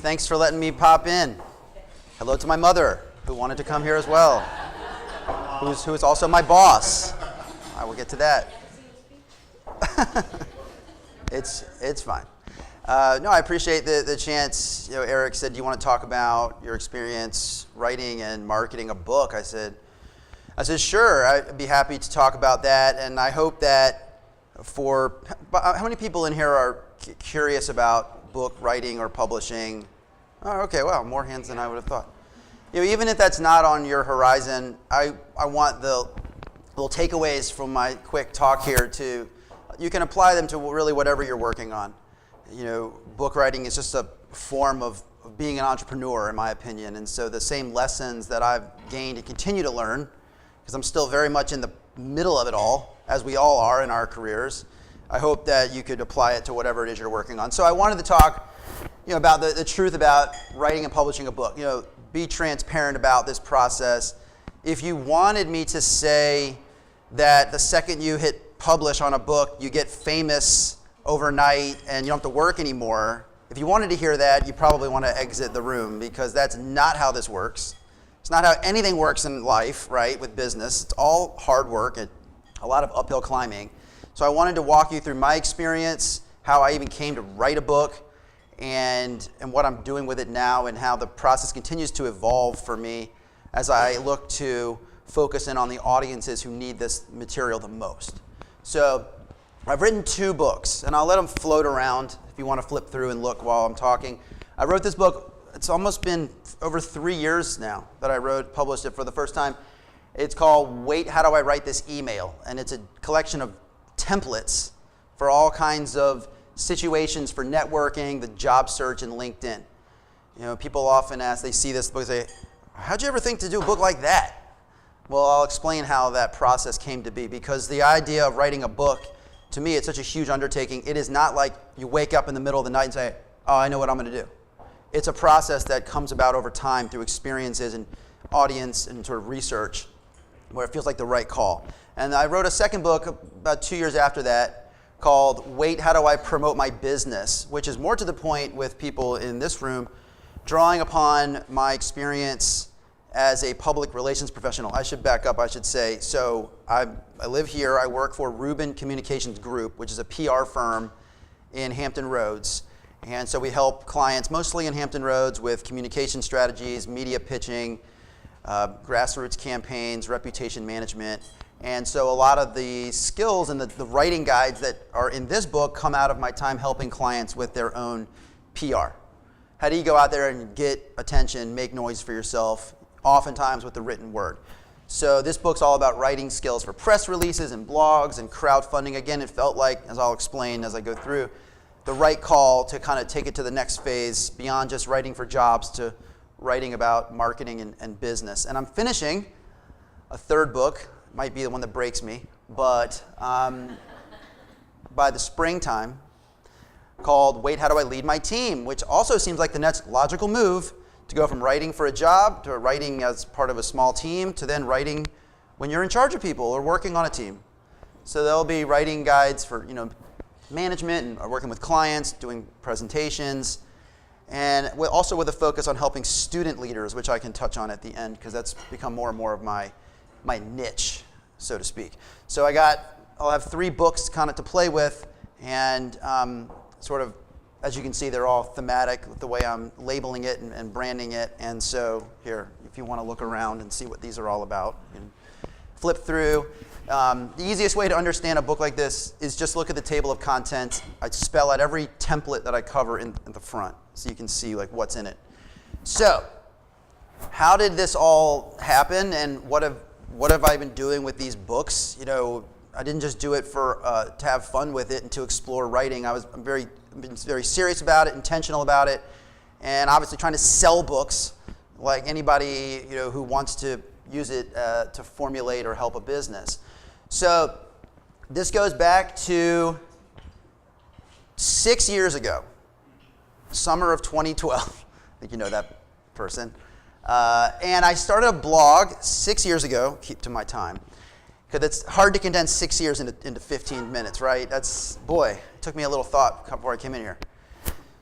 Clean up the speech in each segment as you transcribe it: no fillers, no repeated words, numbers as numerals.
thanks for letting me pop in. Hello to my mother, who wanted to come here as well, who is also my boss. I will get to that. It's fine. No, I appreciate the chance. You know, Eric said, do you want to talk about your experience writing and marketing a book? I said, sure, I'd be happy to talk about that. And I hope that how many people in here are curious about book writing or publishing? Oh, okay, well, more hands than I would have thought. You know, even if that's not on your horizon, I want the little takeaways from my quick talk here you can apply them to really whatever you're working on. You know, book writing is just a form of being an entrepreneur, in my opinion. And so the same lessons that I've gained and continue to learn, because I'm still very much in the middle of it all, as we all are in our careers, I hope that you could apply it to whatever it is you're working on. So I wanted to talk, you know, about the truth about writing and publishing a book. You know, be transparent about this process. If you wanted me to say that the second you hit publish on a book, you get famous overnight and you don't have to work anymore, if you wanted to hear that, you probably want to exit the room, because that's not how this works. It's not how anything works in life, right, with business. It's all hard work and a lot of uphill climbing. So I wanted to walk you through my experience, how I even came to write a book, and what I'm doing with it now, and how the process continues to evolve for me as I look to focus in on the audiences who need this material the most. So I've written 2 books, and I'll let them float around if you want to flip through and look while I'm talking. I wrote this book, it's almost been over 3 years now that I published it for the first time. It's called Wait, How Do I Write This Email? And it's a collection of templates for all kinds of situations for networking, the job search, and LinkedIn. You know, people often ask, they see this book, say, how'd you ever think to do a book like that? Well, I'll explain how that process came to be, because the idea of writing a book, to me, it's such a huge undertaking. It is not like you wake up in the middle of the night and say, oh, I know what I'm going to do. It's a process that comes about over time through experiences and audience and sort of research, where it feels like the right call. And I wrote a second book about 2 years after that called Wait, How Do I Promote My Business?, which is more to the point with people in this room, drawing upon my experience as a public relations professional. I should back up, I should say. So I live here, I work for Rubin Communications Group, which is a PR firm in Hampton Roads. And so we help clients mostly in Hampton Roads with communication strategies, media pitching, grassroots campaigns, reputation management. And so a lot of the skills and the writing guides that are in this book come out of my time helping clients with their own PR. How do you go out there and get attention, make noise for yourself, oftentimes with the written word? So this book's all about writing skills for press releases and blogs and crowdfunding. Again, it felt like, as I'll explain as I go through, the right call to kind of take it to the next phase beyond just writing for jobs to writing about marketing and business. And I'm finishing a 3rd book, might be the one that breaks me, but by the springtime, called Wait, How Do I Lead My Team?, which also seems like the next logical move to go from writing for a job to writing as part of a small team to then writing when you're in charge of people or working on a team. So there'll be writing guides for, you know, management and working with clients, doing presentations, and also with a focus on helping student leaders, which I can touch on at the end because that's become more and more of my niche, so to speak. So I'll have 3 books kind of to play with, and sort of, as you can see, they're all thematic with the way I'm labeling it and branding it. And so here, if you want to look around and see what these are all about, you can flip through. The easiest way to understand a book like this is just look at the table of contents. I spell out every template that I cover in the front so you can see like what's in it. So how did this all happen, and what have I been doing with these books? You know, I didn't just do it to have fun with it and to explore writing. I'm very serious about it, intentional about it, and obviously trying to sell books like anybody, you know, who wants to use it to formulate or help a business. So this goes back to 6 years ago, summer of 2012. I think you know that person. And I started a blog 6 years ago, keep to my time, because it's hard to condense 6 years into 15 minutes, right? It took me a little thought before I came in here.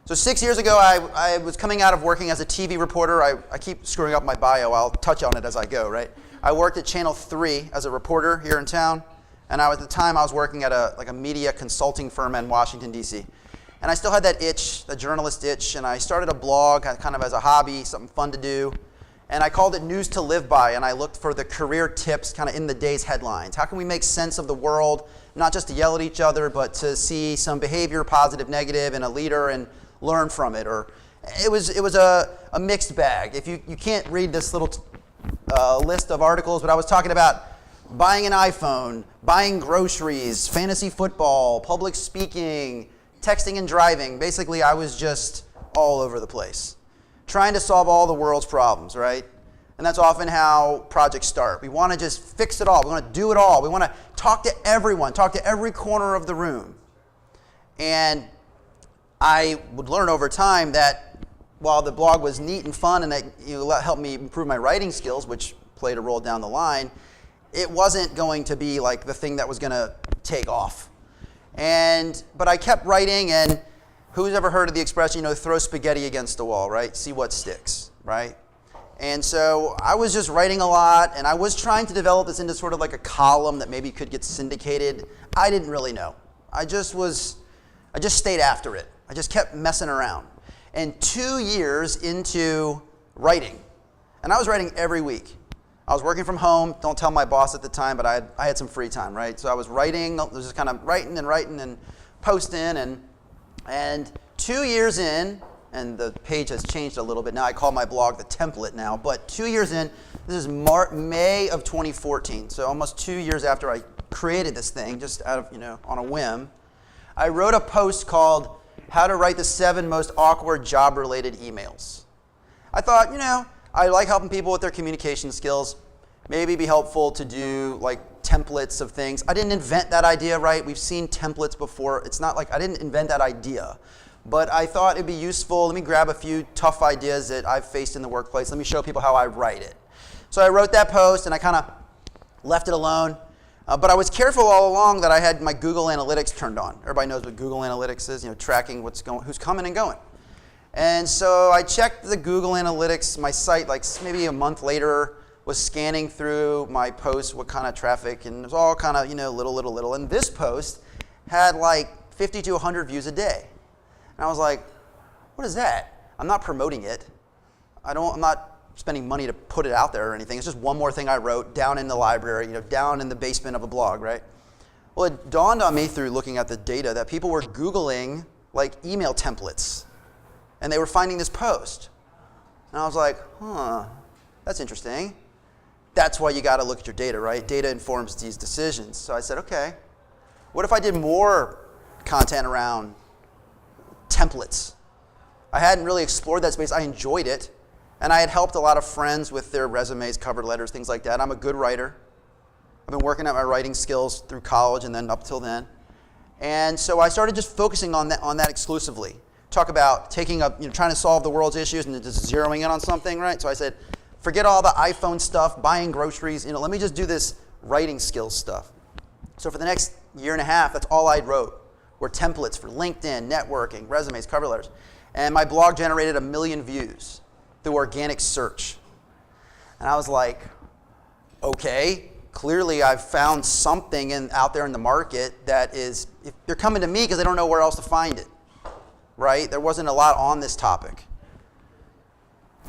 So 6 years ago, I was coming out of working as a TV reporter. I keep screwing up my bio. I'll touch on it as I go, right? I worked at Channel 3 as a reporter here in town. And at the time, I was working at a media consulting firm in Washington, D.C. And I still had that itch, the journalist itch. And I started a blog kind of as a hobby, something fun to do. And I called it News to Live By. And I looked for the career tips kind of in the day's headlines. How can we make sense of the world, not just to yell at each other, but to see some behavior, positive, negative, in a leader and learn from it? Or it was a mixed bag. If you can't read this little list of articles, but I was talking about buying an iPhone, buying groceries, fantasy football, public speaking, texting and driving. Basically, I was just all over the place, trying to solve all the world's problems, right? And that's often how projects start. We want to just fix it all. We want to do it all. We want to talk to everyone, talk to every corner of the room. And I would learn over time that while the blog was neat and fun and that helped me improve my writing skills, which played a role down the line, it wasn't going to be like the thing that was going to take off. But I kept writing, and who's ever heard of the expression, throw spaghetti against the wall, right? See what sticks, right? And so I was just writing a lot, and I was trying to develop this into sort of like a column that maybe could get syndicated. I didn't really know. I just stayed after it. I just kept messing around. And 2 years into writing, and I was writing every week. I was working from home. Don't tell my boss at the time, but I had some free time, right? So I was writing, just kind of writing and posting, and 2 years in, and the page has changed a little bit now. I call my blog the template now, but 2 years in, this is May of 2014, so almost 2 years after I created this thing, just out of, on a whim, I wrote a post called How to Write the 7 Most Awkward Job-Related Emails. I thought, I like helping people with their communication skills. Maybe it'd be helpful to do like templates of things. I didn't invent that idea, right? We've seen templates before. It's not like I didn't invent that idea. But I thought it'd be useful. Let me grab a few tough ideas that I've faced in the workplace. Let me show people how I write it. So I wrote that post and I kind of left it alone. But I was careful all along that I had my Google Analytics turned on. Everybody knows what Google Analytics is, tracking who's coming and going. And so I checked the Google Analytics, my site, like maybe a month later, was scanning through my posts, what kind of traffic, and it was all kind of, little. And this post had like 50 to 100 views a day. And I was like, what is that? I'm not promoting it. I'm not spending money to put it out there or anything. It's just one more thing I wrote down in the library, down in the basement of a blog, right? Well, it dawned on me through looking at the data that people were Googling like email templates. And they were finding this post. And I was like, that's interesting. That's why you got to look at your data, right? Data informs these decisions. So I said, okay, what if I did more content around templates? I hadn't really explored that space. I enjoyed it. And I had helped a lot of friends with their resumes, cover letters, things like that. I'm a good writer. I've been working at my writing skills through college and then up till then. And so I started just focusing on that exclusively. Talk about taking up, trying to solve the world's issues and just zeroing in on something, right? So I said, forget all the iPhone stuff, buying groceries, let me just do this writing skills stuff. So for the next year and a half, that's all I wrote, were templates for LinkedIn, networking, resumes, cover letters. And my blog generated 1 million views through organic search. And I was like, okay, clearly I've found something out there in the market that is, if they're coming to me because they don't know where else to find it. Right? There wasn't a lot on this topic.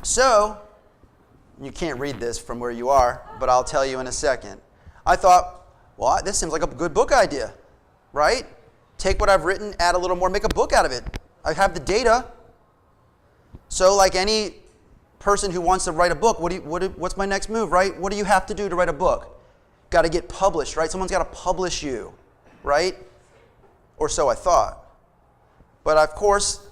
So, you can't read this from where you are, but I'll tell you in a second. I thought, well, this seems like a good book idea, right? Take what I've written, add a little more, make a book out of it. I have the data. So like any person who wants to write a book, what's my next move, right? What do you have to do to write a book? Got to get published, right? Someone's got to publish you, right? Or so I thought. But of course,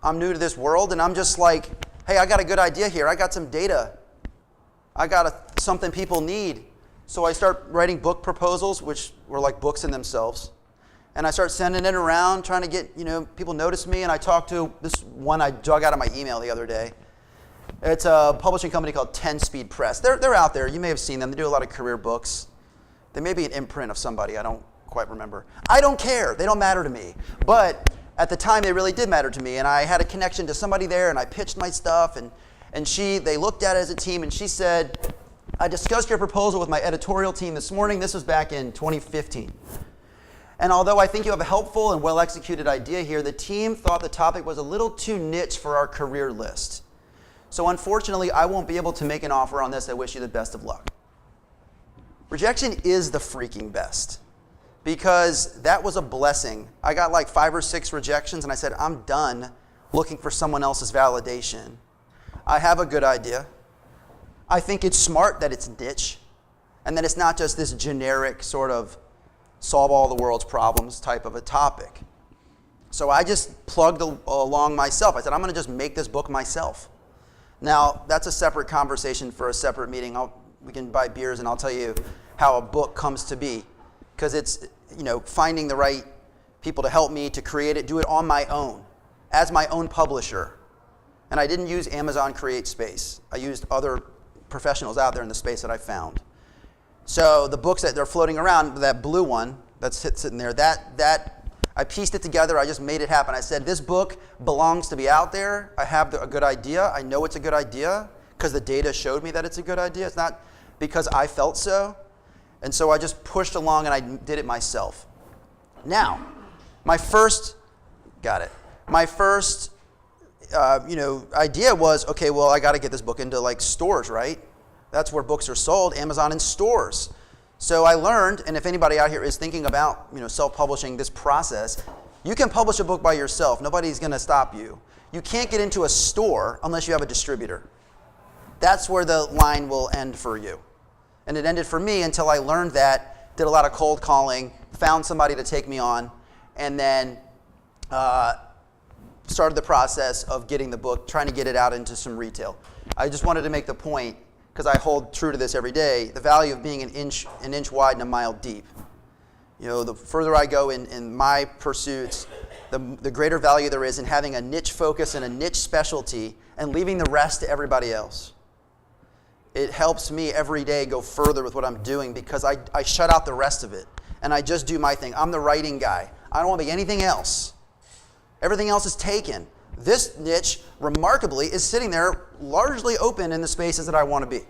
I'm new to this world, and I'm just like, hey, I got a good idea here. I got some data. I got something people need. So I start writing book proposals, which were like books in themselves. And I start sending it around, trying to get, people notice me. And I talked to this one I dug out of my email the other day. It's a publishing company called 10 Speed Press. They're out there. You may have seen them. They do a lot of career books. They may be an imprint of somebody. I don't quite remember. I don't care. They don't matter to me. But at the time, they really did matter to me. And I had a connection to somebody there, and I pitched my stuff. And they looked at it as a team, and she said, I discussed your proposal with my editorial team this morning. This was back in 2015. And although I think you have a helpful and well-executed idea here, the team thought the topic was a little too niche for our career list. So unfortunately, I won't be able to make an offer on this. I wish you the best of luck. Rejection is the freaking best, because that was a blessing. I got like 5 or 6 rejections, and I said, I'm done looking for someone else's validation. I have a good idea. I think it's smart that it's niche, and that it's not just this generic sort of solve all the world's problems type of a topic. So I just plugged along myself. I said, I'm going to just make this book myself. Now, that's a separate conversation for a separate meeting. We can buy beers, and I'll tell you how a book comes to be, because it's finding the right people to help me to create it, do it on my own, as my own publisher. And I didn't use Amazon Create Space. I used other professionals out there in the space that I found. So the books that they're floating around, that blue one that's sitting there, that I pieced it together. I just made it happen. I said, this book belongs to be out there. I have a good idea. I know it's a good idea because the data showed me that it's a good idea. It's not because I felt so. And so I just pushed along, and I did it myself. Now, my first idea was, okay, well, I got to get this book into like stores, right? That's where books are sold, Amazon and stores. So I learned, and if anybody out here is thinking about self-publishing, this process, you can publish a book by yourself. Nobody's going to stop you. You can't get into a store unless you have a distributor. That's where the line will end for you. And it ended for me until I learned that, did a lot of cold calling, found somebody to take me on, and then started the process of getting the book, trying to get it out into some retail. I just wanted to make the point, because I hold true to this every day, the value of being an inch wide and a mile deep. The further I go in my pursuits, the greater value there is in having a niche focus and a niche specialty and leaving the rest to everybody else. It helps me every day go further with what I'm doing, because I shut out the rest of it and I just do my thing. I'm the writing guy. I don't want to be anything else. Everything else is taken. This niche, remarkably, is sitting there largely open in the spaces that I want to be.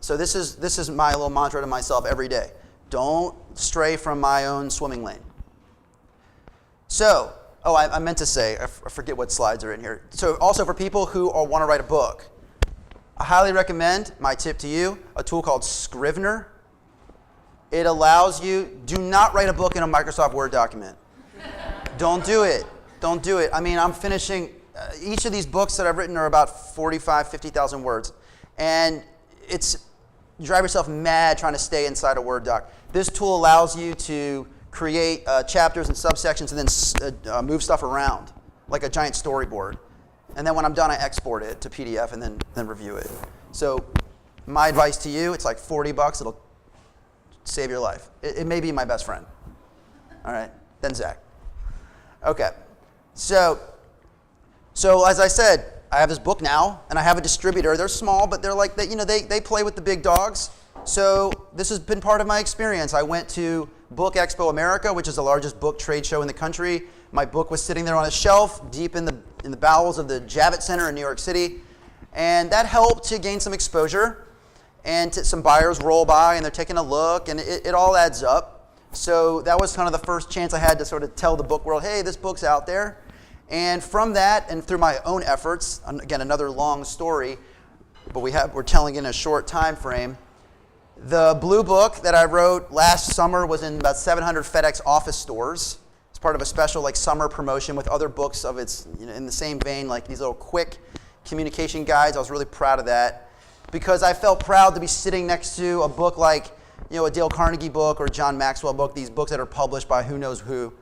So this is my little mantra to myself every day. Don't stray from my own swimming lane. So, I meant to say, I forget what slides are in here. So also for people who want to write a book, I highly recommend, my tip to you, a tool called Scrivener. It allows you, do not write a book in a Microsoft Word document. Don't do it. Don't do it. I mean, I'm finishing, each of these books that I've written are about 45, 50,000 words. And you drive yourself mad trying to stay inside a Word doc. This tool allows you to create chapters and subsections and then move stuff around, like a giant storyboard. And then when I'm done, I export it to PDF and then review it. So my advice to you, it's like $40. It'll save your life. It may be my best friend. All right, then Zach. Okay, so as I said, I have this book now, and I have a distributor. They're small, but they're like, they play with the big dogs. So this has been part of my experience. I went to Book Expo America, which is the largest book trade show in the country. My book was sitting there on a shelf deep in the bowels of the Javits Center in New York City. And that helped to gain some exposure. And some buyers roll by, and they're taking a look, and it all adds up. So that was kind of the first chance I had to sort of tell the book world, hey, this book's out there. And from that, and through my own efforts, again, another long story, but we're telling in a short time frame. The blue book that I wrote last summer was in about 700 FedEx office stores. It's part of a special summer promotion with other books of its in the same vein, like these little quick communication guides. I was really proud of that because I felt proud to be sitting next to a book like a Dale Carnegie book or John Maxwell book, these books that are published by who knows who.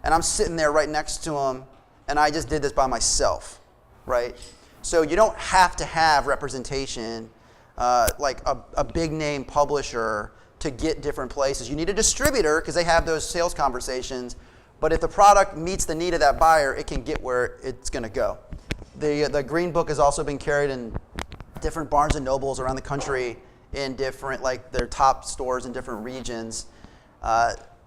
And I'm sitting there right next to them, and I just did this by myself, right? So you don't have to have representation like a big name publisher to get different places. You need a distributor because they have those sales conversations. But if the product meets the need of that buyer, it can get where it's going to go. The Green Book has also been carried in different Barnes and Nobles around the country in different, their top stores in different regions.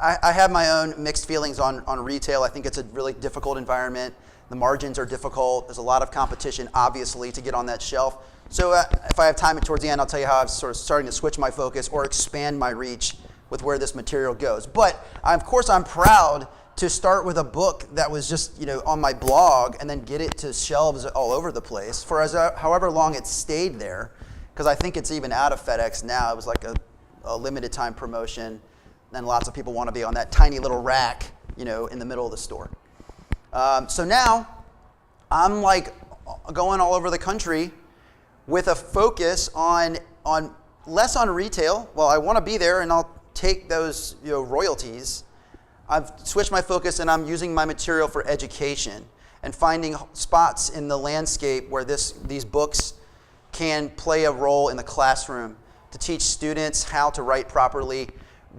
I have my own mixed feelings on retail. I think it's a really difficult environment. The margins are difficult. There's a lot of competition, obviously, to get on that shelf. So if I have time towards the end, I'll tell you how I'm sort of starting to switch my focus or expand my reach with where this material goes. But of course, I'm proud to start with a book that was just on my blog and then get it to shelves all over the place for however long it stayed there, because I think it's even out of FedEx now. It was like a limited time promotion, and lots of people want to be on that tiny little rack, in the middle of the store. So now I'm like going all over the country with a focus on less on retail. Well, I want to be there, and I'll take those royalties. I've switched my focus, and I'm using my material for education and finding spots in the landscape where these books can play a role in the classroom to teach students how to write properly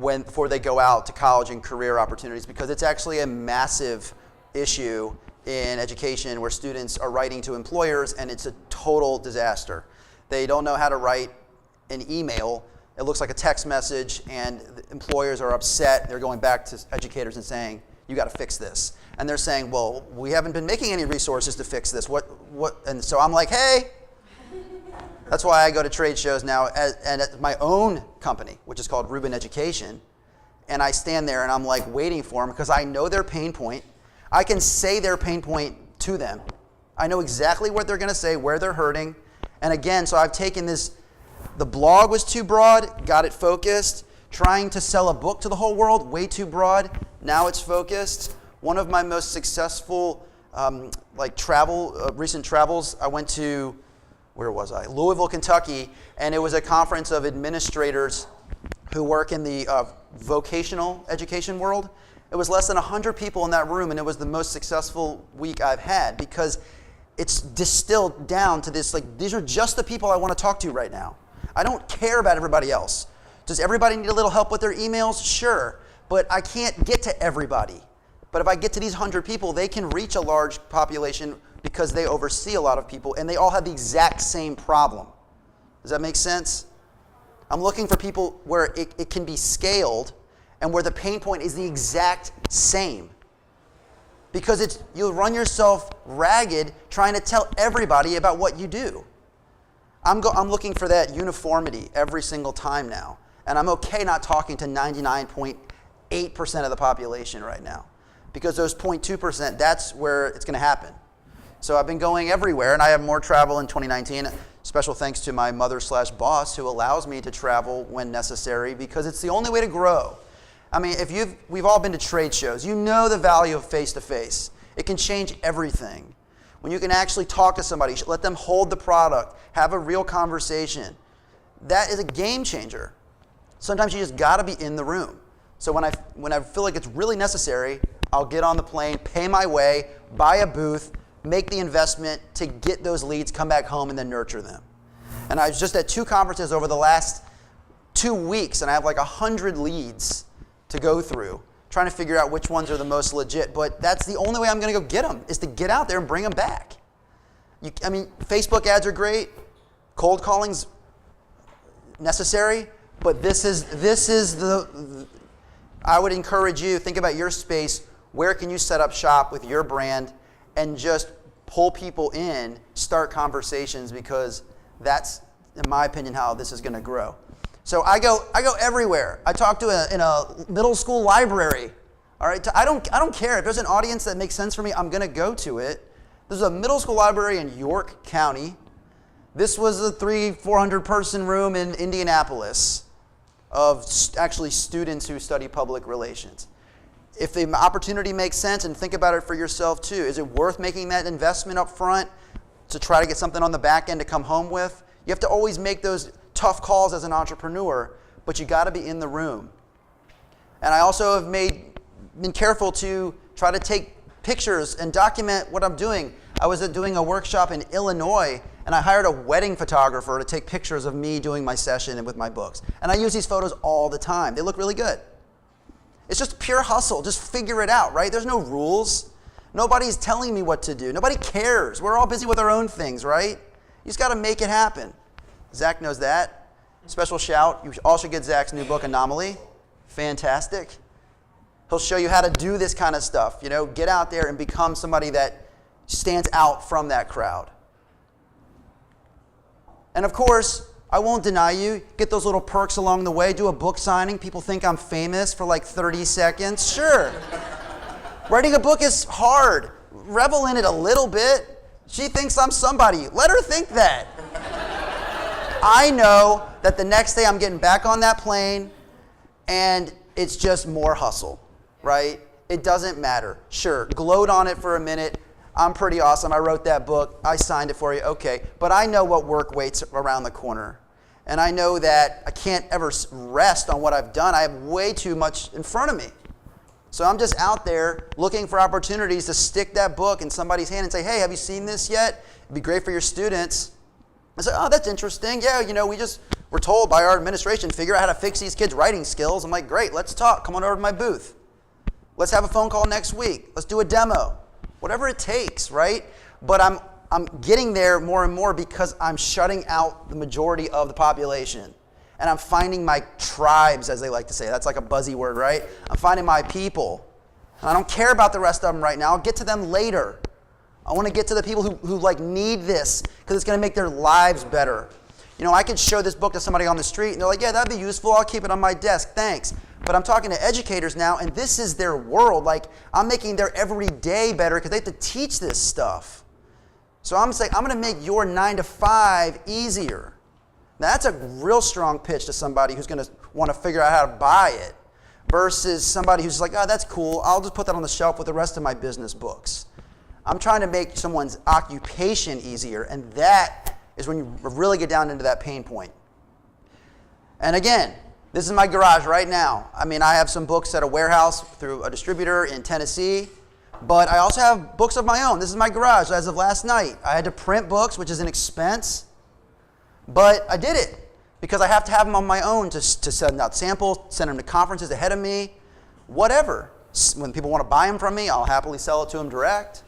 before they go out to college and career opportunities, because it's actually a massive issue in education where students are writing to employers and it's a total disaster. They don't know how to write an email. It looks like a text message, and the employers are upset. They're going back to educators and saying, you got to fix this. And they're saying, well, we haven't been making any resources to fix this. What? And so I'm like, hey. That's why I go to trade shows now and at my own company, which is called Rubin Education. And I stand there and I'm like waiting for them because I know their pain point. I can say their pain point to them. I know exactly what they're going to say, where they're hurting. And again, so I've taken this, the blog was too broad, got it focused. Trying to sell a book to the whole world, way too broad. Now it's focused. One of my most successful recent travels, I went to, where was I? Louisville, Kentucky, and it was a conference of administrators who work in the vocational education world. It was less than 100 people in that room, and it was the most successful week I've had because it's distilled down to this, these are just the people I want to talk to right now. I don't care about everybody else. Does everybody need a little help with their emails? Sure, but I can't get to everybody. But if I get to these 100 people, they can reach a large population because they oversee a lot of people, and they all have the exact same problem. Does that make sense? I'm looking for people where it can be scaled and where the pain point is the exact same. Because you'll run yourself ragged trying to tell everybody about what you do. I'm looking for that uniformity every single time now. And I'm okay not talking to 99.8% of the population right now. Because those 0.2%, that's where it's going to happen. So I've been going everywhere, and I have more travel in 2019. Special thanks to my mother/boss who allows me to travel when necessary because it's the only way to grow. I mean, we've all been to trade shows. You know the value of face-to-face. It can change everything. When you can actually talk to somebody, let them hold the product, have a real conversation. That is a game changer. Sometimes you just got to be in the room. So when I feel like it's really necessary, I'll get on the plane, pay my way, buy a booth, make the investment to get those leads, come back home, and then nurture them. And I was just at 2 conferences over the last 2 weeks, and I have like 100 leads to go through, trying to figure out which ones are the most legit. But that's the only way I'm going to go get them, is to get out there and bring them back. Facebook ads are great. Cold calling's necessary. But this is I would encourage you, think about your space. Where can you set up shop with your brand and just pull people in, start conversations, because that's, in my opinion, how this is going to grow. So I go everywhere. I talk in a middle school library. All right, I don't care if there's an audience that makes sense for me. I'm going to go to it. There's a middle school library in York County. This was a 300-400 person room in Indianapolis of actually students who study public relations. If the opportunity makes sense, and think about it for yourself too, is it worth making that investment up front to try to get something on the back end to come home with? You have to always make those tough calls as an entrepreneur, but you got to be in the room. And I also have been careful to try to take pictures and document what I'm doing. I was doing a workshop in Illinois, and I hired a wedding photographer to take pictures of me doing my session and with my books. And I use these photos all the time. They look really good. It's just pure hustle. Just figure it out, right? There's no rules. Nobody's telling me what to do. Nobody cares. We're all busy with our own things, right? You just got to make it happen. Zach knows that. Special shout. You all should get Zach's new book, Anomaly. Fantastic. He'll show you how to do this kind of stuff. Get out there and become somebody that stands out from that crowd. And of course, I won't deny you, get those little perks along the way, do a book signing. People think I'm famous for like 30 seconds. Sure. Writing a book is hard. Revel in it a little bit. She thinks I'm somebody. Let her think that. I know that the next day I'm getting back on that plane and it's just more hustle, right? It doesn't matter. Sure, gloat on it for a minute. I'm pretty awesome. I wrote that book. I signed it for you. Okay. But I know what work waits around the corner. And I know that I can't ever rest on what I've done. I have way too much in front of me. So I'm just out there looking for opportunities to stick that book in somebody's hand and say, hey, have you seen this yet? It'd be great for your students. I say, oh, that's interesting. Yeah, we're told by our administration, figure out how to fix these kids' writing skills. I'm like, great, let's talk. Come on over to my booth. Let's have a phone call next week. Let's do a demo. Whatever it takes, right? But I'm getting there more and more because I'm shutting out the majority of the population. And I'm finding my tribes, as they like to say. That's like a buzzy word, right? I'm finding my people. And I don't care about the rest of them right now. I'll get to them later. I want to get to the people who need this because it's going to make their lives better. I could show this book to somebody on the street and they're like, yeah, that'd be useful. I'll keep it on my desk. Thanks. But I'm talking to educators now, and this is their world. Like, I'm making their everyday better because they have to teach this stuff. So I'm saying, I'm going to make your 9 to 5 easier. Now, that's a real strong pitch to somebody who's going to want to figure out how to buy it versus somebody who's like, oh, that's cool. I'll just put that on the shelf with the rest of my business books. I'm trying to make someone's occupation easier, and that is when you really get down into that pain point. And again, this is my garage right now. I have some books at a warehouse through a distributor in Tennessee, but I also have books of my own. This is my garage as of last night. I had to print books, which is an expense, but I did it because I have to have them on my own to send out samples, send them to conferences ahead of me, whatever. When people want to buy them from me, I'll happily sell it to them direct.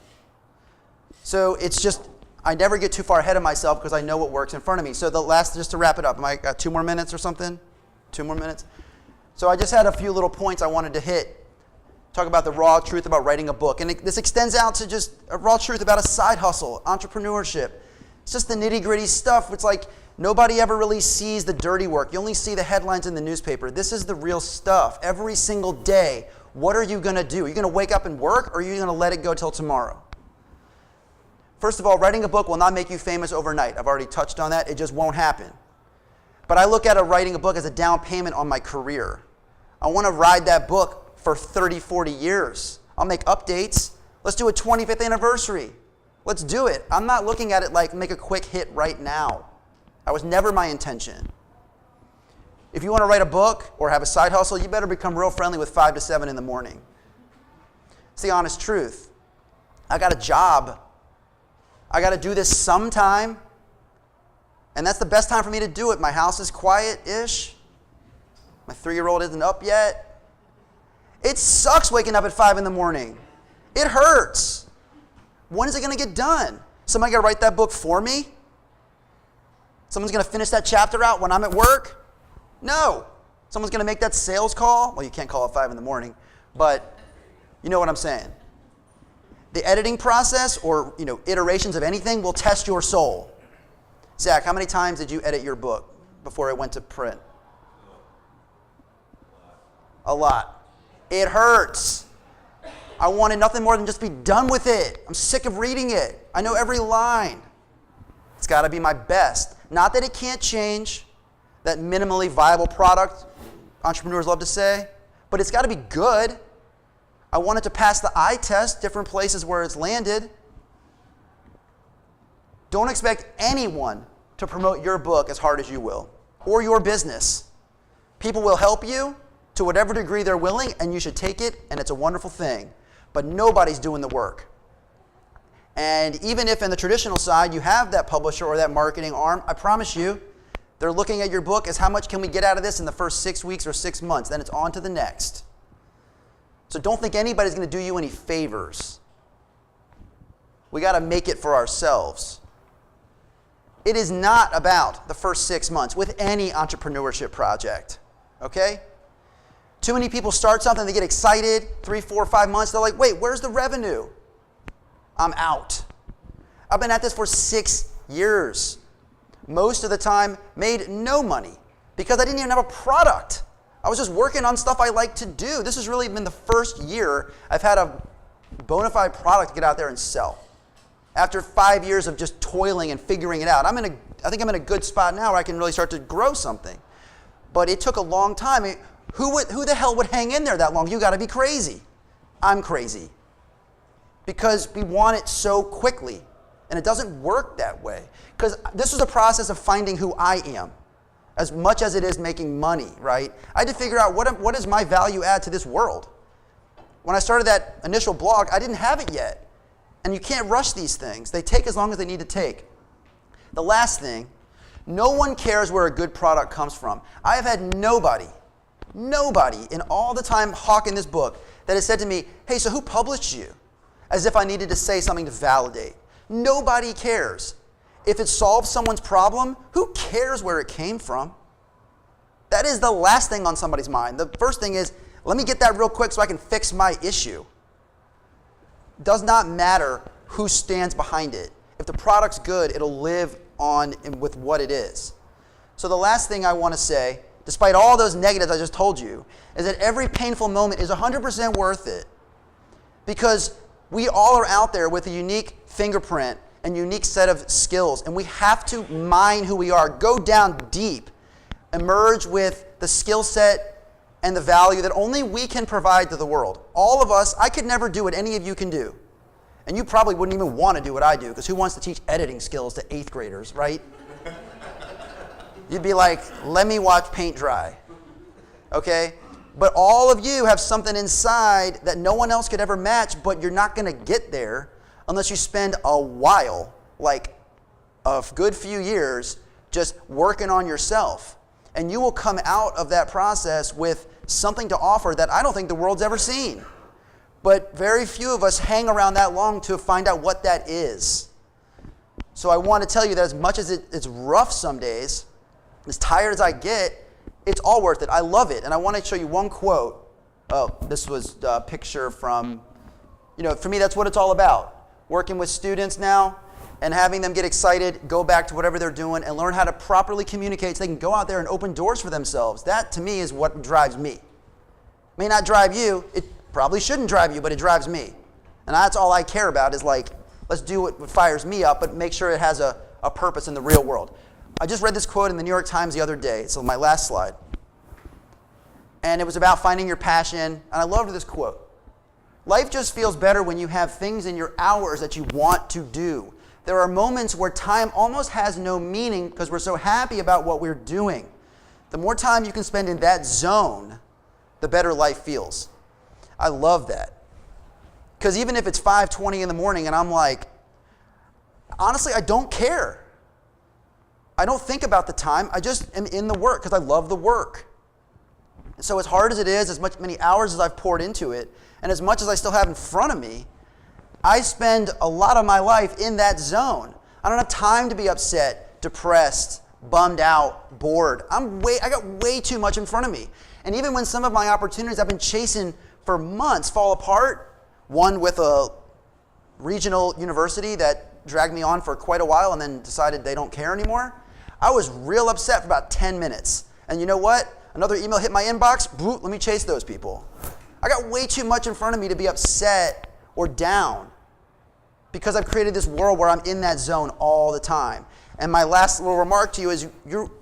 So it's just, I never get too far ahead of myself because I know what works in front of me. So just to wrap it up, I got 2 more minutes or something? 2 more minutes? So I just had a few little points I wanted to hit. Talk about the raw truth about writing a book. And this extends out to just a raw truth about a side hustle, entrepreneurship. It's just the nitty-gritty stuff. It's like nobody ever really sees the dirty work. You only see the headlines in the newspaper. This is the real stuff. Every single day, what are you going to do? Are you going to wake up and work, or are you going to let it go till tomorrow? First of all, writing a book will not make you famous overnight. I've already touched on that. It just won't happen. But I look at writing a book as a down payment on my career. I want to ride that book for 30, 40 years. I'll make updates. Let's do a 25th anniversary. Let's do it. I'm not looking at it like make a quick hit right now. That was never my intention. If you want to write a book or have a side hustle, you better become real friendly with 5 to 7 in the morning. It's the honest truth. I got a job. I got to do this sometime. And that's the best time for me to do it. My house is quiet-ish. My 3-year-old isn't up yet. It sucks waking up at 5 in the morning. It hurts. When is it going to get done? Somebody got to write that book for me? Someone's going to finish that chapter out when I'm at work? No. Someone's going to make that sales call? Well, you can't call at 5 in the morning, but you know what I'm saying. The editing process or iterations of anything will test your soul. Zach, how many times did you edit your book before it went to print? A lot. It hurts. I wanted nothing more than just be done with it. I'm sick of reading it. I know every line. It's got to be my best. Not that it can't change, that minimally viable product entrepreneurs love to say, but it's got to be good. I want it to pass the eye test, different places where it's landed. Don't expect anyone to promote your book as hard as you will, or your business. People will help you to whatever degree they're willing, and you should take it, and it's a wonderful thing. But nobody's doing the work. And even if in the traditional side you have that publisher or that marketing arm, I promise you, they're looking at your book as how much can we get out of this in the first 6 weeks or 6 months. Then it's on to the next. So don't think anybody's going to do you any favors. We got to make it for ourselves. It is not about the first 6 months with any entrepreneurship project. Okay? Too many people start something, they get excited, 3, 4, 5 months, they're like, wait, where's the revenue? I'm out. I've been at this for 6 years. Most of the time, made no money because I didn't even have a product. I was just working on stuff I like to do. This has really been the first year I've had a bona fide product to get out there and sell. After 5 years of just toiling and figuring it out, I think I'm in a good spot now where I can really start to grow something. But it took a long time. Who the hell would hang in there that long? You got to be crazy. I'm crazy. Because we want it so quickly. And it doesn't work that way. Because this was a process of finding who I am, as much as it is making money, right? I had to figure out what is my value add to this world. When I started that initial blog, I didn't have it yet. And you can't rush these things. They take as long as they need to take. The last thing, no one cares where a good product comes from. I have had nobody in all the time hawking this book that has said to me, hey, so who published you? As if I needed to say something to validate. Nobody cares. If it solves someone's problem, who cares where it came from? That is the last thing on somebody's mind. The first thing is, let me get that real quick so I can fix my issue. Does not matter who stands behind it. If the product's good, it'll live on with what it is. So the last thing I want to say, despite all those negatives I just told you, is that every painful moment is 100% worth it. Because we all are out there with a unique fingerprint and unique set of skills, and we have to mine who we are, go down deep, emerge with the skill set and the value that only we can provide to the world. All of us, I could never do what any of you can do. And you probably wouldn't even want to do what I do, because who wants to teach editing skills to 8th graders, right? You'd be like, let me watch paint dry. Okay? But all of you have something inside that no one else could ever match, but you're not going to get there unless you spend a while, like a good few years, just working on yourself. And you will come out of that process with something to offer that I don't think the world's ever seen. But very few of us hang around that long to find out what that is. So I want to tell you that as much as it's rough some days, as tired as I get, it's all worth it. I love it. And I want to show you one quote. Oh, this was a picture from, for me, that's what it's all about. Working with students now and having them get excited, go back to whatever they're doing, and learn how to properly communicate so they can go out there and open doors for themselves. That, to me, is what drives me. May not drive you. It probably shouldn't drive you, but it drives me. And that's all I care about is like, let's do what fires me up, but make sure it has a purpose in the real world. I just read this quote in the New York Times the other day. So my last slide. And it was about finding your passion. And I loved this quote. Life just feels better when you have things in your hours that you want to do. There are moments where time almost has no meaning because we're so happy about what we're doing. The more time you can spend in that zone, the better life feels. I love that. Because even if it's 5:20 in the morning and I'm like, honestly, I don't care. I don't think about the time. I just am in the work because I love the work. And so as hard as it is, as many hours as I've poured into it, and as much as I still have in front of me, I spend a lot of my life in that zone. I don't have time to be upset, depressed, bummed out, bored. I got way too much in front of me. And even when some of my opportunities I've been chasing for months fall apart, one with a regional university that dragged me on for quite a while and then decided they don't care anymore, I was real upset for about 10 minutes. And you know what? Another email hit my inbox, let me chase those people. I got way too much in front of me to be upset or down because I've created this world where I'm in that zone all the time. And my last little remark to you is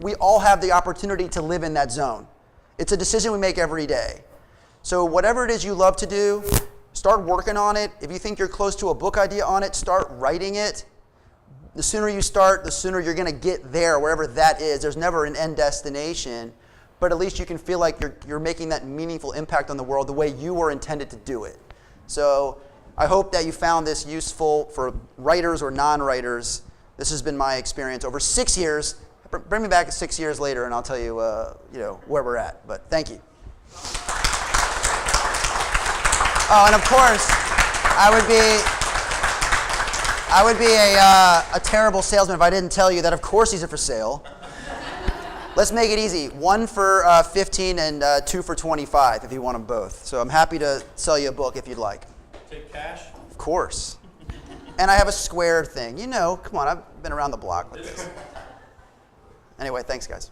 we all have the opportunity to live in that zone. It's a decision we make every day. So whatever it is you love to do, start working on it. If you think you're close to a book idea on it, start writing it. The sooner you start, the sooner you're going to get there, wherever that is. There's never an end destination, but at least you can feel like you're making that meaningful impact on the world the way you were intended to do it. So I hope that you found this useful for writers or non-writers. This has been my experience over 6 years. Bring me back 6 years later, and I'll tell you, where we're at. But thank you. Oh, and of course, I would be a terrible salesman if I didn't tell you that of course these are for sale. let's make it easy. 1 for 15 and 2 for 25 if you want them both. So I'm happy to sell you a book if you'd like. Take cash? Of course. And I have a square thing. You know, come on, I've been around the block with this. Anyway, thanks, guys.